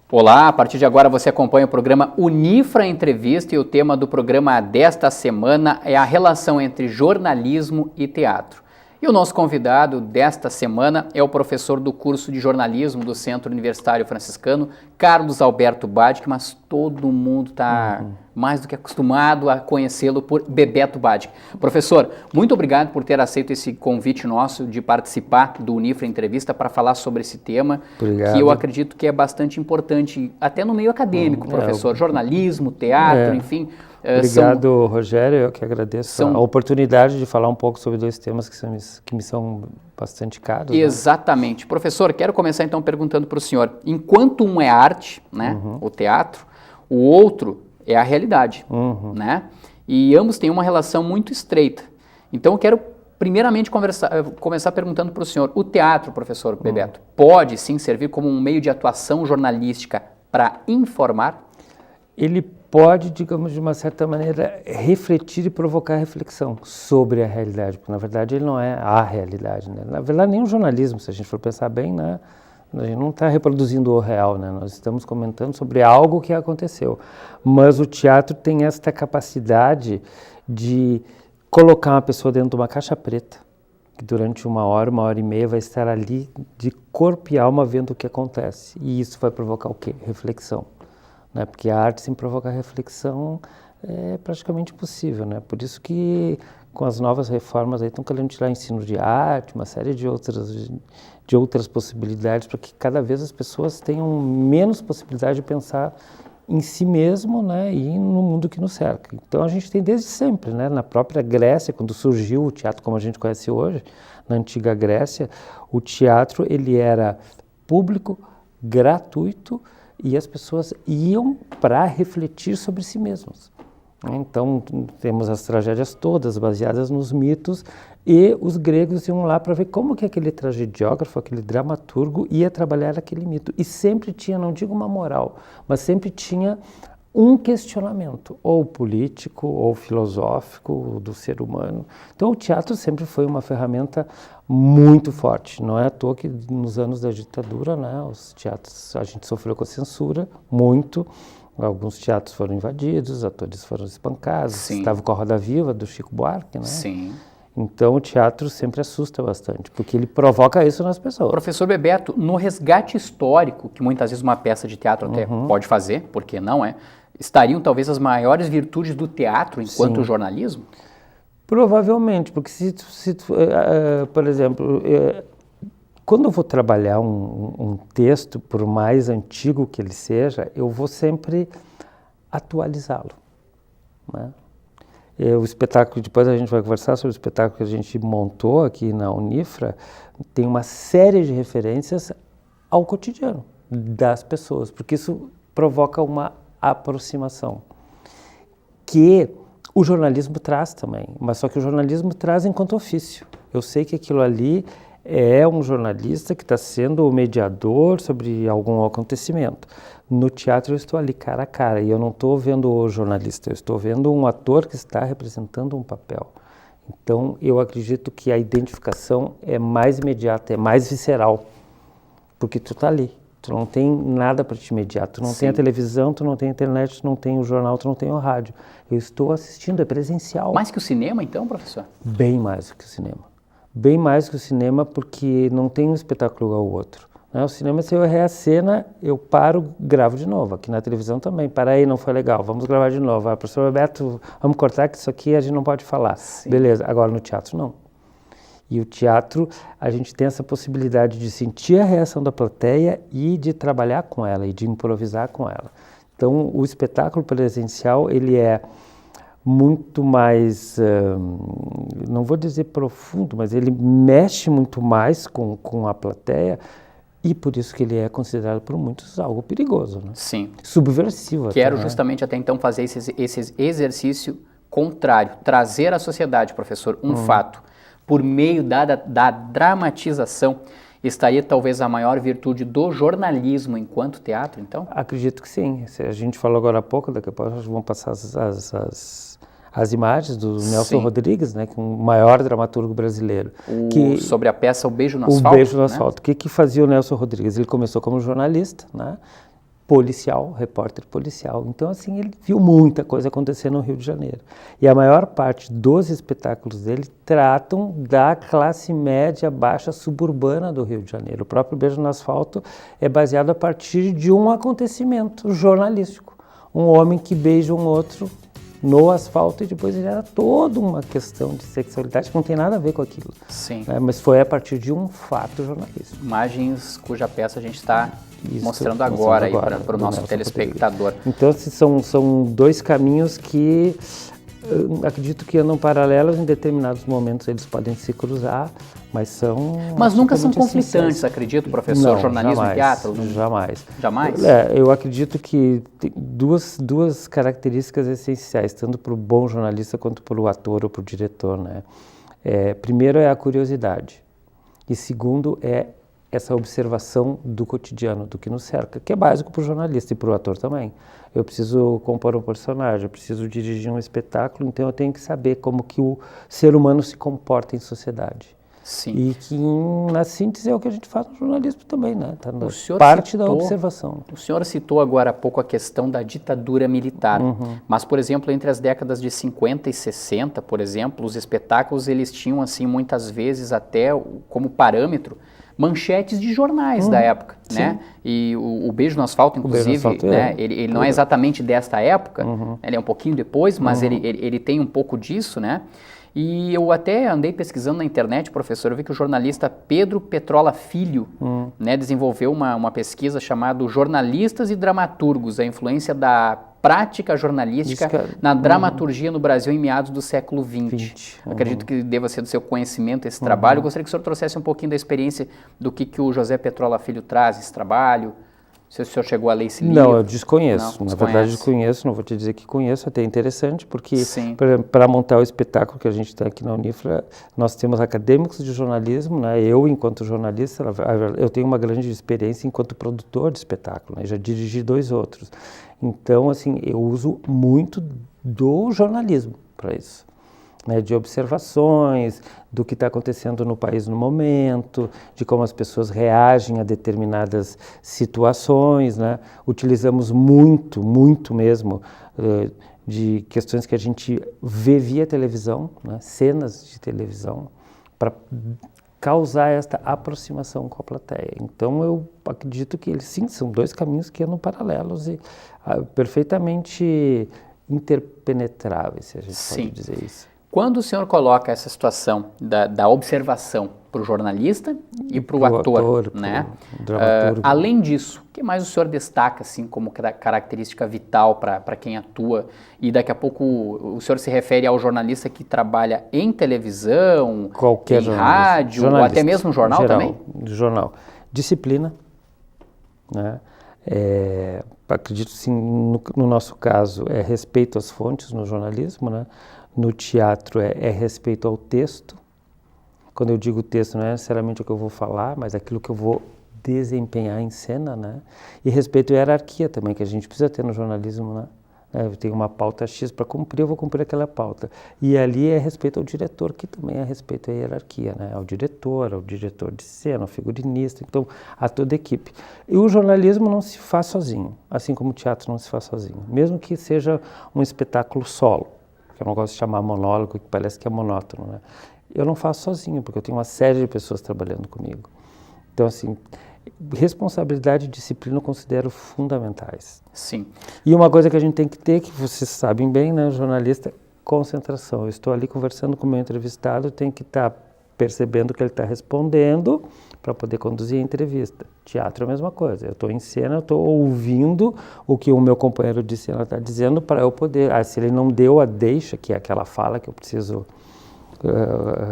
Olá, a partir de agora você acompanha o programa Unifra Entrevista e o tema do programa desta semana é a relação entre jornalismo e teatro. E o nosso convidado desta semana é o professor do curso de jornalismo do Centro Universitário Franciscano, Carlos Alberto Badic, mas todo mundo está mais do que acostumado a conhecê-lo por Bebeto Badic. Professor, muito obrigado por ter aceito esse convite nosso de participar do Unifra Entrevista para falar sobre esse tema, que eu acredito que é bastante importante, até no meio acadêmico, professor. Jornalismo, teatro, enfim. Obrigado, Rogério. Eu que agradeço a oportunidade de falar um pouco sobre dois temas que me são bastante caros. Exatamente. Né? Professor, quero começar então perguntando para o senhor, enquanto um é arte, né, o teatro, o outro é a realidade, né? E ambos têm uma relação muito estreita. Então eu quero primeiramente começar perguntando para o senhor, o teatro, professor Bebeto, pode sim servir como um meio de atuação jornalística para informar? Ele pode, digamos, de uma certa maneira, refletir e provocar reflexão sobre a realidade, porque na verdade ele não é a realidade, né? Na verdade nem o jornalismo, se a gente for pensar bem, né? A gente não está reproduzindo o real, né? Nós estamos comentando sobre algo que aconteceu, mas o teatro tem esta capacidade de colocar uma pessoa dentro de uma caixa preta, que durante uma hora e meia vai estar ali de corpo e alma vendo o que acontece, e isso vai provocar o quê? Reflexão. Né? Porque a arte sem provocar reflexão é praticamente impossível, né? Por isso que com as novas reformas aí estão querendo tirar ensino de arte, uma série de outras possibilidades, para que cada vez as pessoas tenham menos possibilidade de pensar em si mesmo, né, e no mundo que nos cerca. Então a gente tem desde sempre, né, na própria Grécia, quando surgiu o teatro como a gente conhece hoje, na antiga Grécia, o teatro ele era público, gratuito, e as pessoas iam para refletir sobre si mesmas. Então, temos as tragédias todas baseadas nos mitos, e os gregos iam lá para ver como que aquele tragediógrafo, aquele dramaturgo ia trabalhar aquele mito. E sempre tinha, não digo uma moral, mas sempre tinha um questionamento, ou político, ou filosófico, do ser humano. Então o teatro sempre foi uma ferramenta muito forte. Não é à toa que nos anos da ditadura, né, os teatros, a gente sofreu com a censura, muito. Alguns teatros foram invadidos, atores foram espancados. Estava com a Roda Viva, do Chico Buarque, né? Sim. Então o teatro sempre assusta bastante, porque ele provoca isso nas pessoas. Professor Bebeto, no resgate histórico, que muitas vezes uma peça de teatro até pode fazer, porque não é, estariam talvez as maiores virtudes do teatro enquanto jornalismo? Provavelmente, porque por exemplo, quando eu vou trabalhar um texto, por mais antigo que ele seja, eu vou sempre atualizá-lo, né? O espetáculo, depois a gente vai conversar sobre o espetáculo que a gente montou aqui na Unifra, tem uma série de referências ao cotidiano das pessoas, porque isso provoca uma aproximação, que o jornalismo traz também, mas só que o jornalismo traz enquanto ofício. Eu sei que aquilo ali é um jornalista que está sendo o mediador sobre algum acontecimento. No teatro eu estou ali cara a cara e eu não estou vendo o jornalista, eu estou vendo um ator que está representando um papel. Então eu acredito que a identificação é mais imediata, é mais visceral, porque tu está ali. Tu não tem nada para te mediar, tu não tem a televisão, tu não tem a internet, tu não tem o jornal, tu não tem o rádio. Eu estou assistindo, é presencial. Mais que o cinema então, professor? Bem mais do que o cinema. Bem mais que o cinema, porque não tem um espetáculo igual ao outro. Né? O cinema, se eu errar a cena, eu paro, gravo de novo. Aqui na televisão também, para aí, não foi legal, vamos gravar de novo. Professor Roberto, vamos cortar que isso aqui a gente não pode falar. Sim. Beleza, agora no teatro não. E o teatro, a gente tem essa possibilidade de sentir a reação da plateia e de trabalhar com ela, e de improvisar com ela. Então, o espetáculo presencial, ele é muito mais, não vou dizer profundo, mas ele mexe muito mais com a plateia, e por isso que ele é considerado por muitos algo perigoso, né? Sim. Subversivo. Quero justamente até então fazer esse exercício contrário, trazer à sociedade, professor, um fato. Por meio da dramatização, estaria talvez a maior virtude do jornalismo enquanto teatro, então? Acredito que sim. A gente falou agora há pouco, daqui a pouco vão passar as imagens do Nelson Rodrigues, né, que é o maior dramaturgo brasileiro. Sobre a peça O Beijo no Asfalto. O Beijo no Asfalto. O que fazia o Nelson Rodrigues? Ele começou como jornalista, né? policial, repórter policial. Então, assim, ele viu muita coisa acontecer no Rio de Janeiro. E a maior parte dos espetáculos dele tratam da classe média baixa suburbana do Rio de Janeiro. O próprio Beijo no Asfalto é baseado a partir de um acontecimento jornalístico. Um homem que beija um outro no asfalto e depois era toda uma questão de sexualidade que não tem nada a ver com aquilo. Sim. Né? Mas foi a partir de um fato jornalístico. Imagens cuja peça a gente está mostrando agora para o nosso telespectador. Então, assim, são dois caminhos que acredito que andam paralelos, em determinados momentos eles podem se cruzar, mas são... Mas nunca são conflitantes, acredito, professor? Não, jornalismo jamais, e teatro? Jamais. Jamais? Eu acredito que tem duas características essenciais, tanto para o bom jornalista quanto para o ator ou para o diretor, né? Primeiro é a curiosidade e segundo é essa observação do cotidiano, do que nos cerca, que é básico para o jornalista e para o ator também. Eu preciso compor um personagem, eu preciso dirigir um espetáculo, então eu tenho que saber como que o ser humano se comporta em sociedade. Sim. E que, na síntese, é o que a gente faz no jornalismo também, né? Tá na parte da observação. O senhor citou agora há pouco a questão da ditadura militar, mas, por exemplo, entre as décadas de 50 e 60, por exemplo, os espetáculos eles tinham, assim, muitas vezes até como parâmetro, manchetes de jornais da época, né? E o Beijo no Asfalto, inclusive, né? Ele não é exatamente desta época, ele é um pouquinho depois, mas ele tem um pouco disso, né? E eu até andei pesquisando na internet, professor, eu vi que o jornalista Pedro Petrola Filho, né, desenvolveu uma pesquisa chamada Jornalistas e Dramaturgos, a influência da prática jornalística na dramaturgia no Brasil em meados do século XX. Acredito que deva ser do seu conhecimento esse trabalho. Eu gostaria que o senhor trouxesse um pouquinho da experiência do que o José Petrola Filho traz esse trabalho. Se o senhor chegou a ler esse livro? Não, eu desconheço. Na verdade, desconheço, não vou te dizer que conheço, até interessante, porque para montar o espetáculo que a gente tem aqui na Unifra, nós temos acadêmicos de jornalismo, né? Eu, enquanto jornalista, eu tenho uma grande experiência enquanto produtor de espetáculo, né? Já dirigi 2 outros. Então, assim, eu uso muito do jornalismo para isso. Né, de observações do que está acontecendo no país no momento, de como as pessoas reagem a determinadas situações, né? Utilizamos muito mesmo de questões que a gente vê via televisão, né? Cenas de televisão, para causar esta aproximação com a plateia. Então eu acredito que eles sim, são 2 caminhos que andam paralelos e perfeitamente interpenetráveis, se a gente pode dizer isso. Quando o senhor coloca essa situação da observação para o jornalista e para o ator, né? Além disso, o que mais o senhor destaca assim, como característica vital para quem atua? E daqui a pouco o senhor se refere ao jornalista que trabalha em televisão, em rádio, ou até mesmo jornal também? Jornal. Disciplina, né? Acredito sim, no nosso caso, é respeito às fontes no jornalismo, né? No teatro é respeito ao texto. Quando eu digo texto, não é necessariamente o que eu vou falar, mas aquilo que eu vou desempenhar em cena, né? E respeito à hierarquia também, que a gente precisa ter no jornalismo, né? Eu tenho uma pauta X para cumprir, eu vou cumprir aquela pauta. E ali é respeito ao diretor, que também é respeito à hierarquia, né? Ao diretor de cena, ao figurinista, então a toda a equipe. E o jornalismo não se faz sozinho, assim como o teatro não se faz sozinho. Mesmo que seja um espetáculo solo, que eu não gosto de chamar monólogo, que parece que é monótono, né? Eu não faço sozinho, porque eu tenho uma série de pessoas trabalhando comigo. Então, assim, responsabilidade e disciplina eu considero fundamentais. Sim. E uma coisa que a gente tem que ter, que vocês sabem bem, né, jornalista, concentração. Eu estou ali conversando com o meu entrevistado, tenho que estar percebendo que ele está respondendo para poder conduzir a entrevista. Teatro é a mesma coisa. Eu estou em cena, eu estou ouvindo o que o meu companheiro de cena está dizendo para eu poder... se ele não deu a deixa, que é aquela fala que eu preciso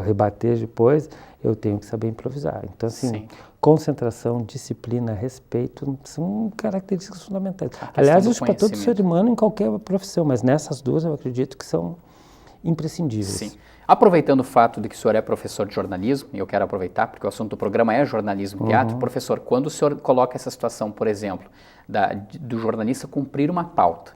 rebater depois, eu tenho que saber improvisar. Então, assim, concentração, disciplina, respeito são características fundamentais. Aliás, isso para todo ser humano em qualquer profissão, mas nessas 2 eu acredito que são imprescindíveis. Sim. Aproveitando o fato de que o senhor é professor de jornalismo, e eu quero aproveitar porque o assunto do programa é jornalismo e teatro, professor, quando o senhor coloca essa situação, por exemplo, do jornalista cumprir uma pauta,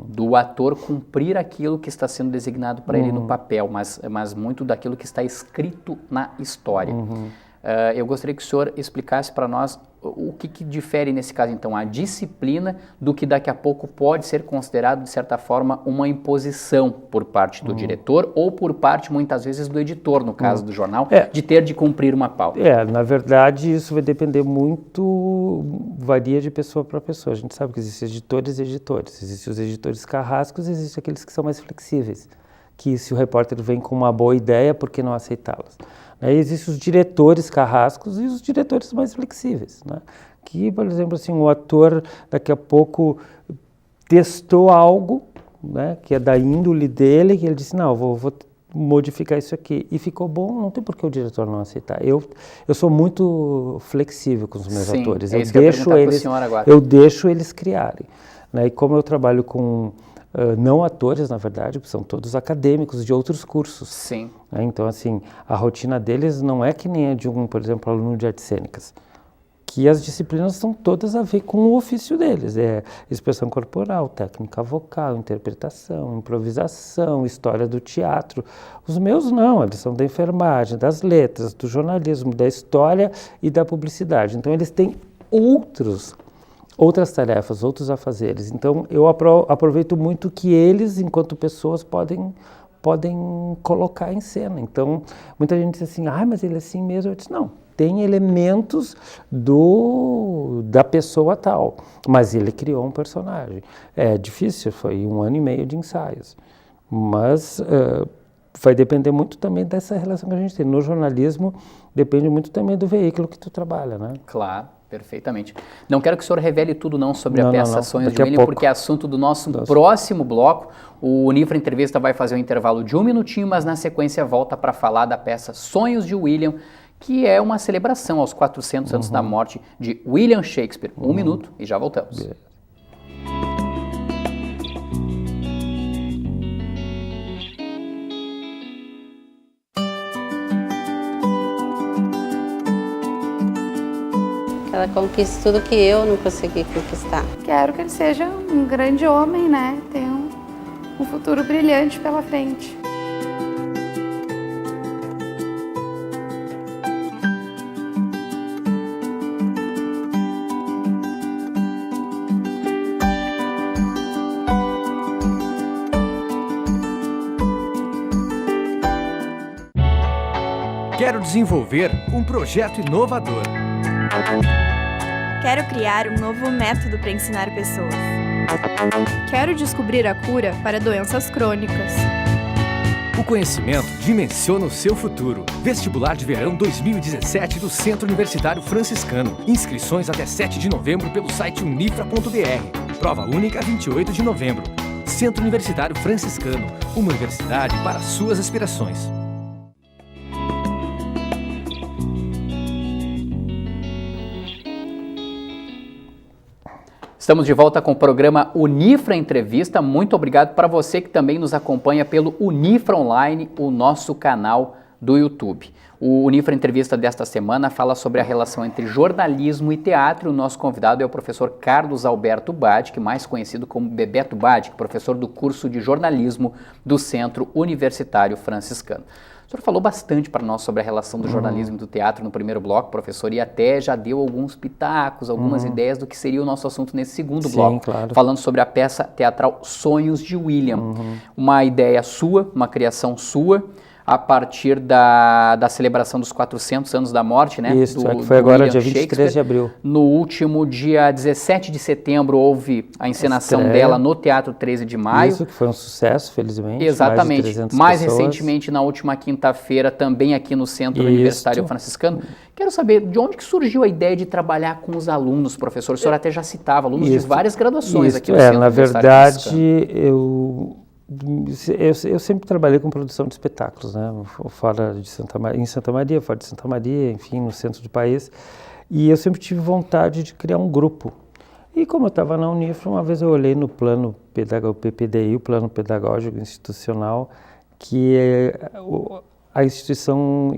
do ator cumprir aquilo que está sendo designado para ele no papel, mas muito daquilo que está escrito na história. Eu gostaria que o senhor explicasse para nós o que difere nesse caso, então, a disciplina do que daqui a pouco pode ser considerado, de certa forma, uma imposição por parte do diretor ou por parte, muitas vezes, do editor, no caso do jornal, de ter de cumprir uma pauta? Na verdade, isso vai depender muito, varia de pessoa para pessoa. A gente sabe que existem editores e editores. Existem os editores carrascos e existem aqueles que são mais flexíveis, que se o repórter vem com uma boa ideia, por que não aceitá-las? Existem os diretores carrascos e os diretores mais flexíveis, né? Que, por exemplo, assim, o ator daqui a pouco testou algo, né, que é da índole dele, que ele disse, não, vou modificar isso aqui, e ficou bom, não tem por que o diretor não aceitar. Eu sou muito flexível com os meus atores, eu deixo eles criarem, né? E como eu trabalho com não atores, na verdade, são todos acadêmicos de outros cursos. Sim. Então, assim, a rotina deles não é que nem a de por exemplo, aluno de artes cênicas, que as disciplinas são todas a ver com o ofício deles. É expressão corporal, técnica vocal, interpretação, improvisação, história do teatro. Os meus não, eles são da enfermagem, das letras, do jornalismo, da história e da publicidade. Então, eles têm outras tarefas, outros afazeres. Então, eu aproveito muito que eles, enquanto pessoas, podem colocar em cena. Então, muita gente diz assim, mas ele é assim mesmo. Eu disse, não, tem elementos da pessoa tal, mas ele criou um personagem. É difícil, foi 1 ano e meio de ensaios, mas vai depender muito também dessa relação que a gente tem. No jornalismo, depende muito também do veículo que tu trabalha, né? Claro. Perfeitamente. Não quero que o senhor revele tudo não sobre a peça Sonhos de William, porque é assunto do nosso próximo bloco. O Unifra Entrevista vai fazer um intervalo de 1 minutinho, mas na sequência volta para falar da peça Sonhos de William, que é uma celebração aos 400 anos da morte de William Shakespeare. 1 minuto e já voltamos. Ela conquista tudo que eu não consegui conquistar. Quero que ele seja um grande homem, né? Tenha um futuro brilhante pela frente. Quero desenvolver um projeto inovador. Quero criar um novo método para ensinar pessoas. Quero descobrir a cura para doenças crônicas. O conhecimento dimensiona o seu futuro. Vestibular de Verão 2017 do Centro Universitário Franciscano. Inscrições até 7 de novembro pelo site unifra.br. Prova única 28 de novembro. Centro Universitário Franciscano. Uma universidade para suas aspirações. Estamos de volta com o programa Unifra Entrevista. Muito obrigado para você que também nos acompanha pelo Unifra Online, o nosso canal do YouTube. O Unifra Entrevista desta semana fala sobre a relação entre jornalismo e teatro. O nosso convidado é o professor Carlos Alberto Badic, mais conhecido como Bebeto Badic, professor do curso de jornalismo do Centro Universitário Franciscano. O senhor falou bastante para nós sobre a relação do jornalismo e do teatro no primeiro bloco, professor, e até já deu alguns pitacos, algumas ideias do que seria o nosso assunto nesse segundo bloco, claro. Falando sobre a peça teatral Sonhos de William. Uma ideia sua, uma criação sua, a partir da celebração dos 400 anos da morte, né? Isso, que foi agora dia 23 de abril. No último dia 17 de setembro houve a encenação dela no Teatro 13 de Maio. Isso, que foi um sucesso, felizmente. Exatamente. Mais recentemente, na última quinta-feira, também aqui no Centro Universitário Franciscano. Quero saber de onde que surgiu a ideia de trabalhar com os alunos, professor? O senhor até já citava, alunos de várias graduações aqui no Centro Universitário Franciscano. Eu sempre trabalhei com produção de espetáculos, né? Fora de em Santa Maria, fora de Santa Maria, enfim, no centro do país. E eu sempre tive vontade de criar um grupo. E como eu estava na Unifra, uma vez eu olhei no plano PPDI, o Plano Pedagógico Institucional, que a instituição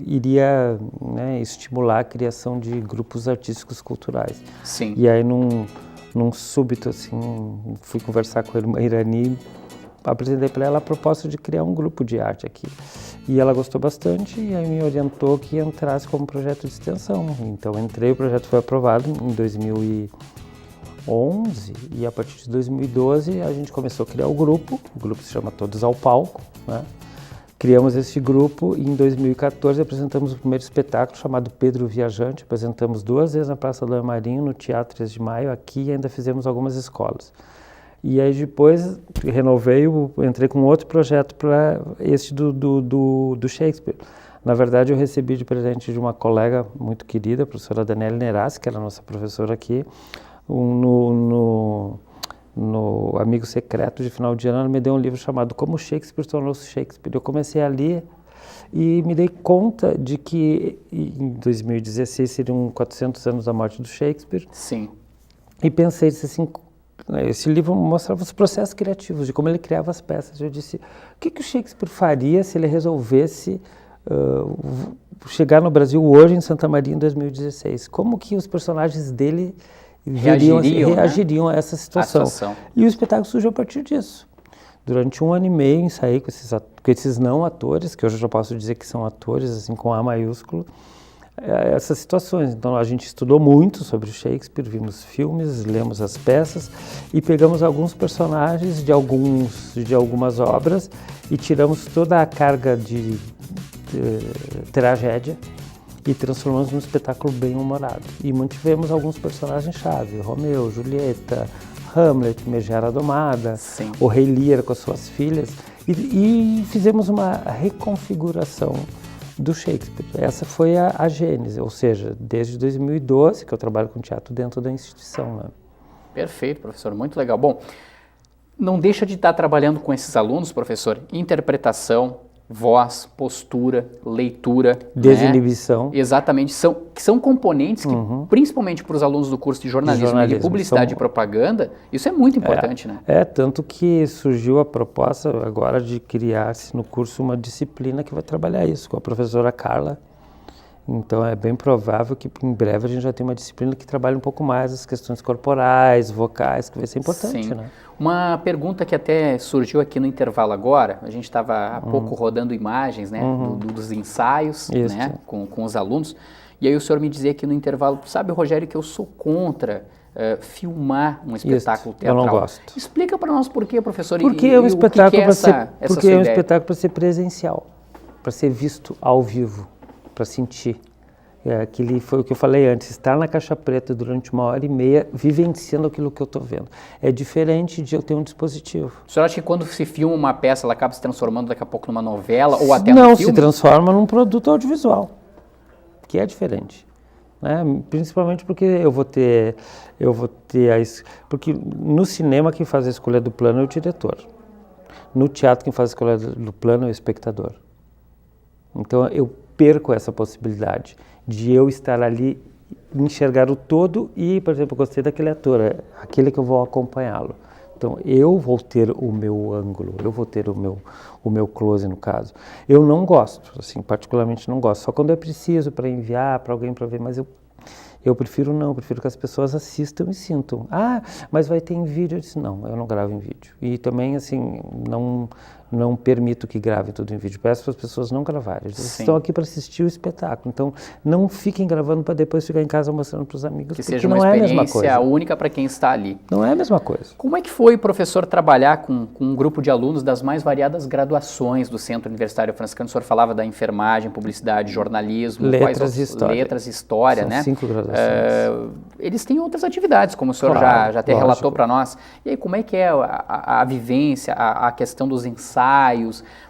iria, né, estimular a criação de grupos artísticos culturais. Sim. E aí, num súbito, assim, fui conversar com a irmã Irani, apresentei para ela a proposta de criar um grupo de arte aqui. E ela gostou bastante e aí me orientou que entrasse como projeto de extensão. Então entrei, o projeto foi aprovado em 2011 e a partir de 2012 a gente começou a criar o grupo se chama Todos ao Palco, né? Criamos esse grupo e em 2014 apresentamos o primeiro espetáculo chamado Pedro Viajante. Apresentamos 2 vezes na Praça do Marinho, no Teatro 3 de Maio, aqui e ainda fizemos algumas escolas. E aí depois entrei com outro projeto para esse do Shakespeare. Na verdade eu recebi de presente de uma colega muito querida, a professora Daniela Nerassi, que era a nossa professora aqui, no Amigo Secreto de final de ano, ela me deu um livro chamado Como Shakespeare Tornou-se Shakespeare. Eu comecei a ler e me dei conta de que em 2016 seriam 400 anos da morte do Shakespeare. Sim. E pensei assim, esse livro mostrava os processos criativos, de como ele criava as peças. Eu disse, o que o Shakespeare faria se ele resolvesse chegar no Brasil hoje, em Santa Maria, em 2016? Como que os personagens dele reagiriam a essa situação. E o espetáculo surgiu a partir disso. Durante 1 ano e meio ensaiei com esses não atores, que hoje eu já posso dizer que são atores, assim, com A maiúsculo, essas situações. Então a gente estudou muito sobre o Shakespeare, vimos filmes, lemos as peças e pegamos alguns personagens de algumas obras e tiramos toda a carga de tragédia e transformamos num espetáculo bem humorado. E mantivemos alguns personagens-chave, Romeu, Julieta, Hamlet, Megera Domada, Sim. o Rei Lear com as suas filhas, e fizemos uma reconfiguração do Shakespeare. Essa foi a gênese, ou seja, desde 2012 que eu trabalho com teatro dentro da instituição. Né? Perfeito, professor, muito legal. Bom, não deixa de estar trabalhando com esses alunos, professor, interpretação, voz, postura, leitura, desinibição. Né? Exatamente, são componentes que, principalmente para os alunos do curso de jornalismo e publicidade e propaganda, isso é muito importante, né? Tanto que surgiu a proposta agora de criar-se no curso uma disciplina que vai trabalhar isso, com a professora Carla. Então é bem provável que em breve a gente já tenha uma disciplina que trabalhe um pouco mais as questões corporais, vocais, que vai ser importante, Sim. né? Uma pergunta que até surgiu aqui no intervalo agora, a gente estava há pouco rodando imagens, né, dos ensaios, né, com os alunos, e aí o senhor me dizia aqui no intervalo, sabe, Rogério, que eu sou contra filmar um espetáculo teatral. Eu não gosto. Explica para nós por quê, professor, porque é um espetáculo para ser presencial, para ser visto ao vivo, para sentir. Foi o que eu falei antes, estar na caixa preta durante 1h30 vivenciando aquilo que eu estou vendo. É diferente de eu ter um dispositivo. O senhor acha que quando se filma uma peça, ela acaba se transformando daqui a pouco numa novela ou até num filme? Não, se transforma num produto audiovisual, que é diferente. Né? Principalmente porque eu vou ter porque no cinema quem faz a escolha do plano é o diretor. No teatro quem faz a escolha do plano é o espectador. Então eu perco essa possibilidade de eu estar ali, enxergar o todo e, por exemplo, eu gostei daquele ator, aquele que eu vou acompanhá-lo. Então, eu vou ter o meu ângulo, eu vou ter o meu close, no caso. Eu não gosto, assim, particularmente não gosto, só quando é preciso para enviar para alguém para ver, mas eu prefiro não, eu prefiro que as pessoas assistam e sintam. Ah, mas vai ter em vídeo? Eu disse, não, eu não gravo em vídeo. E também, assim, não permito que grave tudo em vídeo. Peço para as pessoas não gravarem. Eles estão aqui para assistir o espetáculo. Então, não fiquem gravando para depois ficar em casa mostrando para os amigos. Que seja uma experiência única para quem está ali. Não é a mesma coisa. Como é que foi, professor, trabalhar com um grupo de alunos das mais variadas graduações do Centro Universitário Franciscano? O senhor falava da enfermagem, publicidade, jornalismo, letras e história. Letras e história, São né? 5 graduações. Eles têm outras atividades, como o senhor já até relatou para nós. E aí, como é que é a vivência, a questão dos ensaios?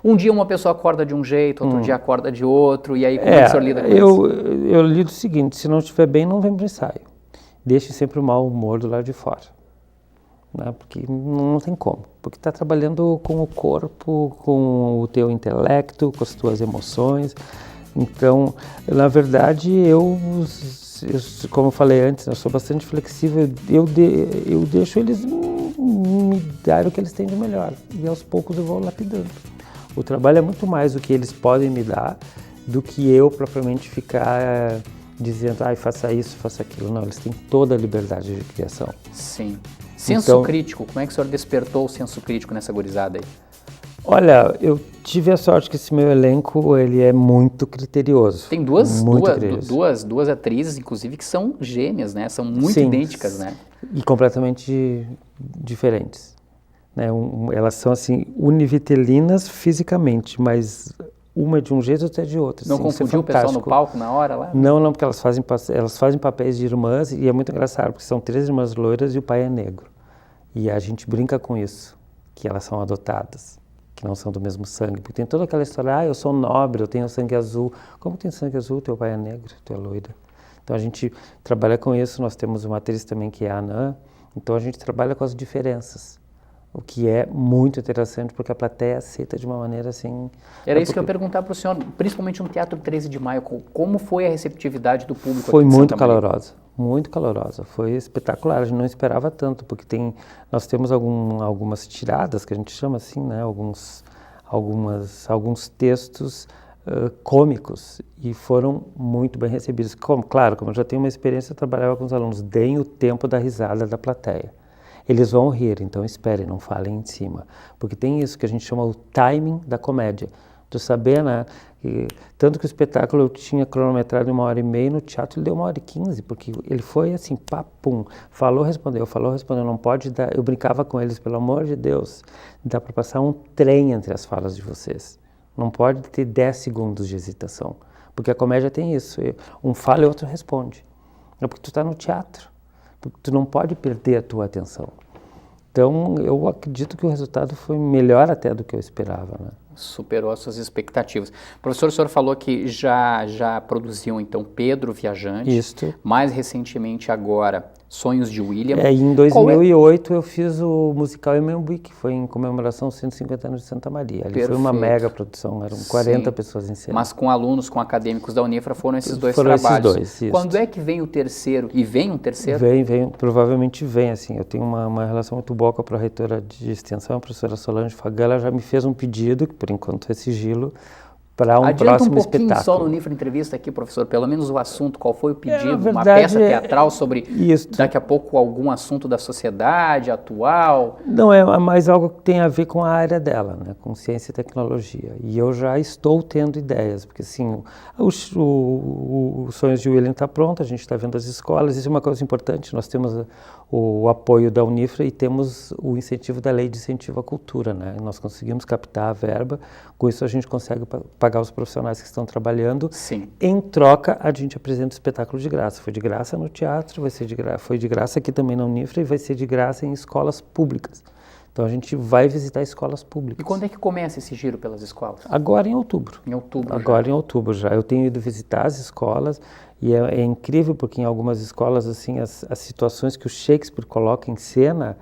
Um dia uma pessoa acorda de um jeito, outro dia acorda de outro, e aí como é que o senhor lida com isso? Eu lido o seguinte, se não estiver bem, não vem para o ensaio. Deixe sempre o mau humor do lado de fora. Né? Porque não tem como. Porque está trabalhando com o corpo, com o teu intelecto, com as tuas emoções. Então, na verdade, eu como eu falei antes, eu sou bastante flexível, eu deixo eles me dar o que eles têm de melhor e aos poucos eu vou lapidando. O trabalho é muito mais o que eles podem me dar do que eu propriamente ficar dizendo, faça isso, faça aquilo. Não, eles têm toda a liberdade de criação. Sim. Senso crítico, como é que o senhor despertou o senso crítico nessa gurizada aí? Olha, eu tive a sorte que esse meu elenco, ele é muito criterioso. Tem duas atrizes, inclusive, que são gêmeas, né? São muito idênticas, né? E completamente diferentes. Né? Elas são, assim, univitelinas fisicamente, mas uma é de um jeito e outra é de outro. Não assim, confundiu o pessoal no palco na hora lá? Não, porque elas fazem papéis de irmãs e é muito engraçado, porque são 3 irmãs loiras e o pai é negro. E a gente brinca com isso, que elas são adotadas, que não são do mesmo sangue. Porque tem toda aquela história, eu sou nobre, eu tenho sangue azul. Como tem sangue azul? Teu pai é negro, tu é loira. Então a gente trabalha com isso, nós temos uma atriz também que é a Anã, então a gente trabalha com as diferenças. O que é muito interessante, porque a plateia aceita de uma maneira assim... Era isso que eu ia perguntar para o senhor, principalmente no Teatro 13 de Maio, como foi a receptividade do público? Foi muito calorosa, muito calorosa, foi espetacular, a gente não esperava tanto, porque nós temos algumas tiradas, que a gente chama assim, né, alguns textos cômicos, e foram muito bem recebidos. Claro, como eu já tenho uma experiência, eu trabalhava com os alunos, deem o tempo da risada da plateia. Eles vão rir, então esperem, não falem em cima. Porque tem isso que a gente chama o timing da comédia. Tu saber, né? Tanto que o espetáculo eu tinha cronometrado em 1h30, no teatro ele deu 1h15, porque ele foi assim, papum, falou, respondeu, não pode dar... Eu brincava com eles, pelo amor de Deus, dá para passar um trem entre as falas de vocês. Não pode ter 10 segundos de hesitação, porque a comédia tem isso, um fala e o outro responde. É porque tu está no teatro. Tu não pode perder a tua atenção. Então, eu acredito que o resultado foi melhor até do que eu esperava, né? Superou as suas expectativas. Professor, o senhor falou que já produziu, então, Pedro Viajante. Isto. Mais recentemente, agora, Sonhos de William. Em 2008 eu fiz o musical Emembuí, que foi em comemoração aos 150 anos de Santa Maria. Ali foi uma mega produção, eram 40 pessoas em cena. Mas com alunos, com acadêmicos da Unifra, foram esses dois trabalhos. Foram esses dois, isso. Quando é que vem o terceiro? E vem um terceiro? Vem, provavelmente vem, assim. Eu tenho uma relação muito boa com a pró-reitora de extensão, a professora Solange Fagan. Ela já me fez um pedido, que por enquanto é sigilo, para próximo espetáculo. Adianta um pouquinho só no Unifra Entrevista aqui, professor, pelo menos o assunto, qual foi o pedido? Uma peça teatral sobre, daqui a pouco, algum assunto da sociedade atual? Não, é mais algo que tem a ver com a área dela, né, com ciência e tecnologia. E eu já estou tendo ideias, porque assim, o Sonhos de William está pronto, a gente está vendo as escolas, isso é uma coisa importante, nós temos o apoio da Unifra e temos o incentivo da Lei de Incentivo à Cultura, né? Nós conseguimos captar a verba, com isso a gente consegue pagar os profissionais que estão trabalhando. Sim. Em troca, a gente apresenta o espetáculo de graça. Foi de graça no teatro, foi de graça aqui também na Unifra e vai ser de graça em escolas públicas. Então a gente vai visitar escolas públicas. E quando é que começa esse giro pelas escolas? Agora em outubro. Em outubro Agora em outubro já. Eu tenho ido visitar as escolas e é incrível porque em algumas escolas assim as situações que o Shakespeare coloca em cena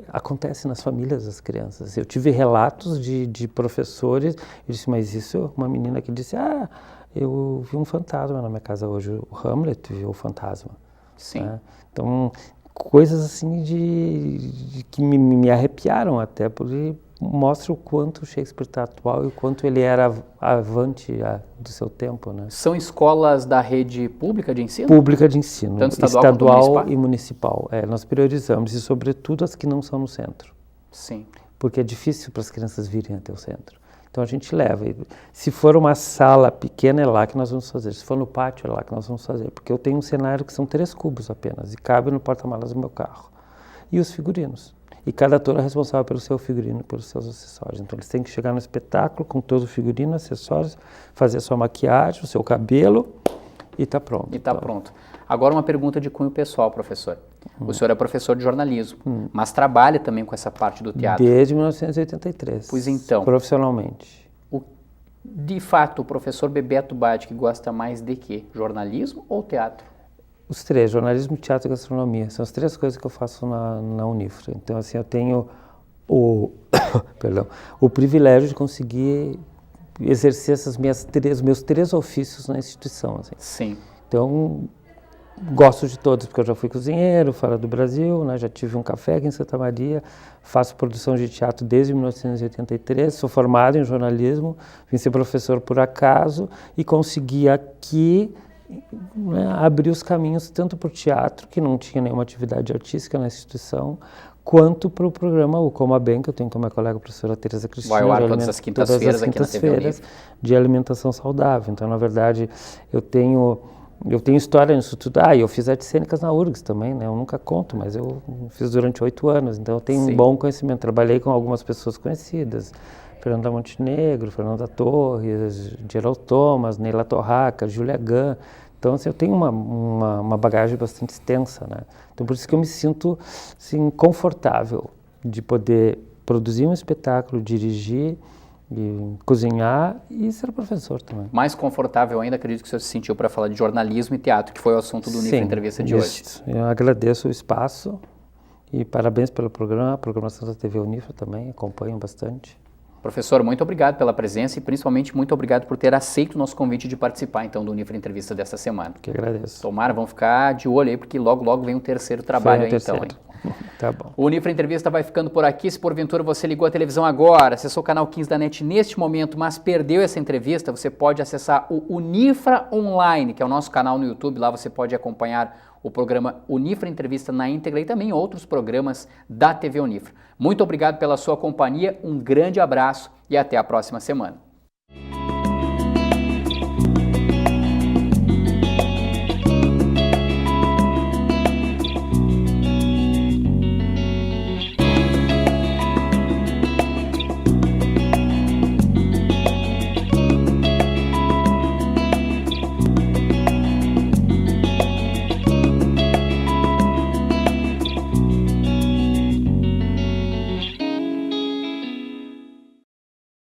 acontecem nas famílias das crianças. Eu tive relatos de professores, eu disse, mas isso, uma menina que disse, eu vi um fantasma na minha casa hoje, o Hamlet viu o fantasma. Sim. Né? Então, coisas assim que me arrepiaram até, porque mostra o quanto o Shakespeare está atual e o quanto ele era avante do seu tempo, né? São escolas da rede pública de ensino? Pública de ensino, tanto estadual e municipal. Nós priorizamos, e sobretudo as que não são no centro. Sim. Porque é difícil para as crianças virem até o centro. Então a gente leva. Se for uma sala pequena, é lá que nós vamos fazer. Se for no pátio, é lá que nós vamos fazer. Porque eu tenho um cenário que são 3 cubos apenas, e cabe no porta-malas do meu carro. E os figurinos. E cada ator é responsável pelo seu figurino, pelos seus acessórios. Então eles têm que chegar no espetáculo com todo o figurino, acessórios, fazer a sua maquiagem, o seu cabelo e está pronto. E está pronto. Agora uma pergunta de cunho pessoal, professor. O senhor é professor de jornalismo, mas trabalha também com essa parte do teatro. Desde 1983. Pois então. Profissionalmente. De fato, o professor Bebeto Badi, que gosta mais de quê? Jornalismo ou teatro? Os 3, jornalismo, teatro e gastronomia. São as 3 coisas que eu faço na Unifra. Então, assim, eu tenho o privilégio de conseguir exercer os meus 3 ofícios na instituição. Assim. Sim. Então, gosto de todos, porque eu já fui cozinheiro fora do Brasil, né? Já tive um café aqui em Santa Maria, faço produção de teatro desde 1983, sou formado em jornalismo, vim ser professor por acaso e consegui aqui né, abrir os caminhos tanto para o teatro, que não tinha nenhuma atividade artística na instituição, quanto para o programa O Coma Bem, que eu tenho com a minha colega a professora Tereza Cristina. Vai ao ar todas as quintas-feiras aqui na TV Unifra. De alimentação saudável. Então, na verdade, eu tenho história nisso tudo. Eu fiz artes cênicas na URGS também, né? Eu nunca conto, mas eu fiz durante 8 anos, então eu tenho um bom conhecimento. Trabalhei com algumas pessoas conhecidas, Fernanda Montenegro, Fernanda Torres, Gerald Thomas, Neila Torraca, Julia Gunn. Então, assim, eu tenho uma bagagem bastante extensa, né? Então, por isso que eu me sinto, assim, confortável de poder produzir um espetáculo, dirigir, e cozinhar e ser professor também. Mais confortável ainda, acredito que o senhor se sentiu para falar de jornalismo e teatro, que foi o assunto do Unifra Entrevista de hoje. Eu agradeço o espaço e parabéns pelo programa, a programação da TV Unifra também, acompanho bastante. Professor, muito obrigado pela presença e principalmente muito obrigado por ter aceito o nosso convite de participar então do Unifra Entrevista desta semana. Que agradeço. Tomara, vamos ficar de olho aí, porque logo vem um terceiro trabalho aí então. Hein? Tá bom. O Unifra Entrevista vai ficando por aqui. Se porventura você ligou a televisão agora, acessou o canal 15 da NET neste momento, mas perdeu essa entrevista, você pode acessar o Unifra Online, que é o nosso canal no YouTube. Lá você pode acompanhar o programa Unifra Entrevista na íntegra e também outros programas da TV Unifra. Muito obrigado pela sua companhia, um grande abraço e até a próxima semana.